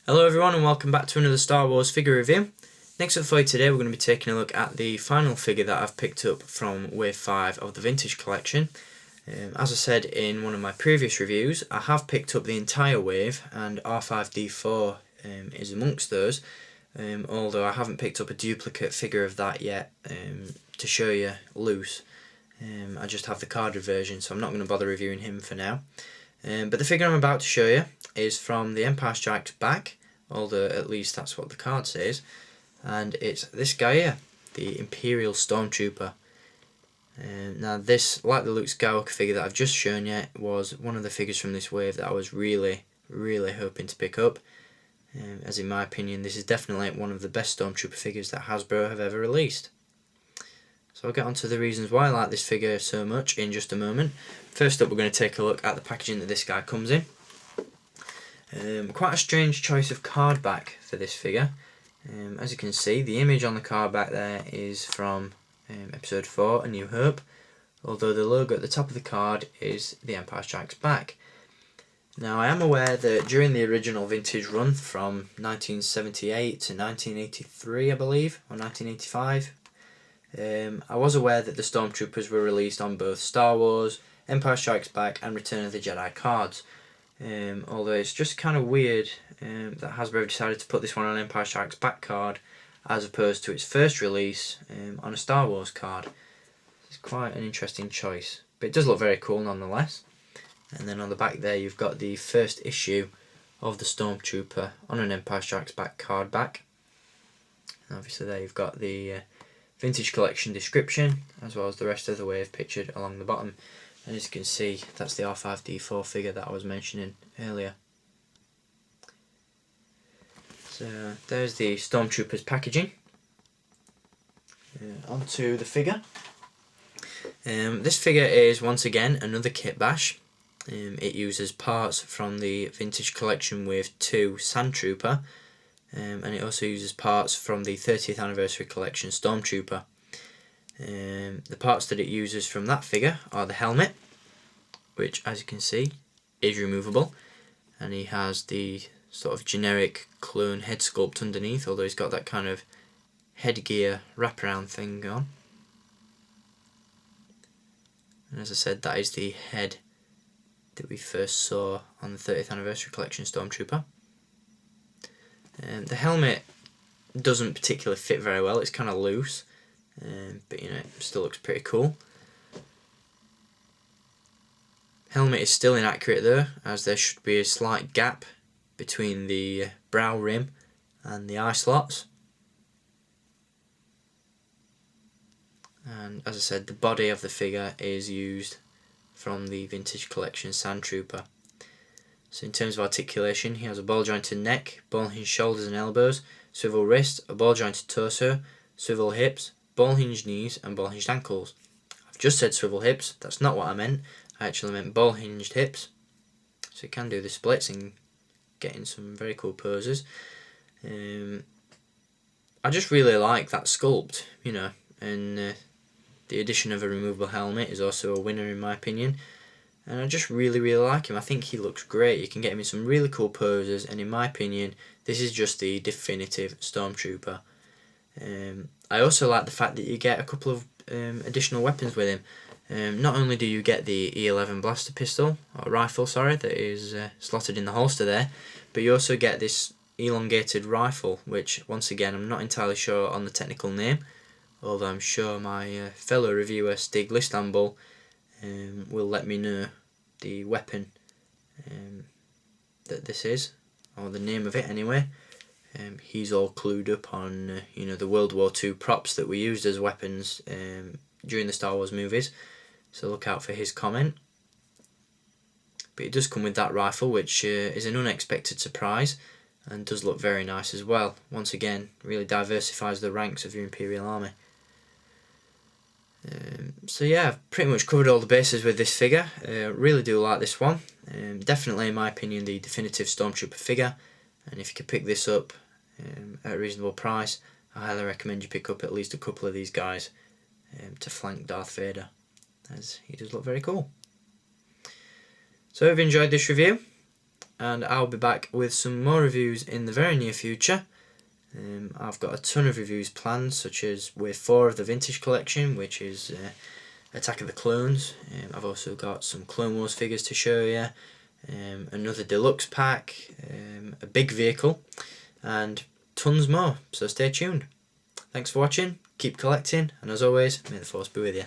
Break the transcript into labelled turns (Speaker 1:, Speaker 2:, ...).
Speaker 1: Hello everyone and welcome back to another Star Wars figure review. Next up for you today we're going to be taking a look at the final figure that I've picked up from Wave 5 of the Vintage Collection. As I said in one of my previous reviews, I have picked up the entire wave and R5D4 is amongst those, although I haven't picked up a duplicate figure of that yet to show you loose. I just have the carded version, so I'm not going to bother reviewing him for now. But the figure I'm about to show you is from The Empire Strikes Back, although at least that's what the card says, and it's this guy here, the Imperial Stormtrooper. Now this, like the Luke Skywalker figure that I've just shown you, was one of the figures from this wave that I was really hoping to pick up, as in my opinion this is definitely one of the best Stormtrooper figures that Hasbro have ever released. So I'll get on to the reasons why I like this figure so much in just a moment. First up we're going to take a look at the packaging that this guy comes in. Quite a strange choice of card back for this figure. As you can see, the image on the card back there is from episode 4, A New Hope, although the logo at the top of the card is The Empire Strikes Back. Now I am aware that during the original vintage run from 1978 to 1983 I believe, or 1985, I was aware that the Stormtroopers were released on both Star Wars, Empire Strikes Back and Return of the Jedi cards. Although it's just kind of weird that Hasbro decided to put this one on Empire Strikes Back card as opposed to its first release on a Star Wars card. It's quite an interesting choice, but it does look very cool nonetheless. And then on the back there you've got the first issue of the Stormtrooper on an Empire Strikes Back card back. And obviously there you've got the Vintage Collection description as well as the rest of the wave pictured along the bottom. And as you can see, that's the R5D4 figure that I was mentioning earlier. So there's the Stormtroopers packaging. Onto the figure. This figure is once again another kit bash. It uses parts from the Vintage Collection Wave 2 Sandtrooper, and it also uses parts from the 30th Anniversary Collection Stormtrooper. The parts that it uses from that figure are the helmet, which as you can see is removable, and he has the sort of generic clone head sculpt underneath, although he's got that kind of headgear wraparound thing on. And as I said, that is the head that we first saw on the 30th Anniversary Collection Stormtrooper. The helmet doesn't particularly fit very well, it's kind of loose, but you know, it still looks pretty cool. Helmet is still inaccurate though, as there should be a slight gap between the brow rim and the eye slots. And as I said, the body of the figure is used from the Vintage Collection Sandtrooper. So in terms of articulation, he has a ball jointed neck, ball hinged shoulders and elbows, swivel wrist, a ball jointed torso, swivel hips, ball hinged knees and ball hinged ankles. I've just said swivel hips, that's not what I meant. I actually meant ball hinged hips. So he can do the splits and get in some very cool poses. I just really like that sculpt, you know, and the addition of a removable helmet is also a winner in my opinion. And I just really like him. I think he looks great. You can get him in some really cool poses, and in my opinion this is just the definitive Stormtrooper. I also like the fact that you get a couple of additional weapons with him. Not only do you get the E11 blaster pistol, or rifle sorry, that is slotted in the holster there, but you also get this elongated rifle, which once again I'm not entirely sure on the technical name, although I'm sure my fellow reviewer Stig Listanbul will let me know the weapon that this is, or the name of it anyway. He's all clued up on you know, the World War II props that were used as weapons during the Star Wars movies, so look out for his comment. But it does come with that rifle, which is an unexpected surprise and does look very nice as well. Once again, really diversifies the ranks of your Imperial Army. So yeah, I've pretty much covered all the bases with this figure. Really do like this one. Definitely in my opinion the definitive Stormtrooper figure, and if you could pick this up at a reasonable price, I highly recommend you pick up at least a couple of these guys to flank Darth Vader, as he does look very cool. So if you enjoyed this review, and I'll be back with some more reviews in the very near future. I've got a ton of reviews planned, such as Wave 4 of the Vintage Collection, which is Attack of the Clones. I've also got some Clone Wars figures to show you, another deluxe pack, a big vehicle, and tons more, so stay tuned. Thanks for watching, keep collecting, and as always, may the Force be with you.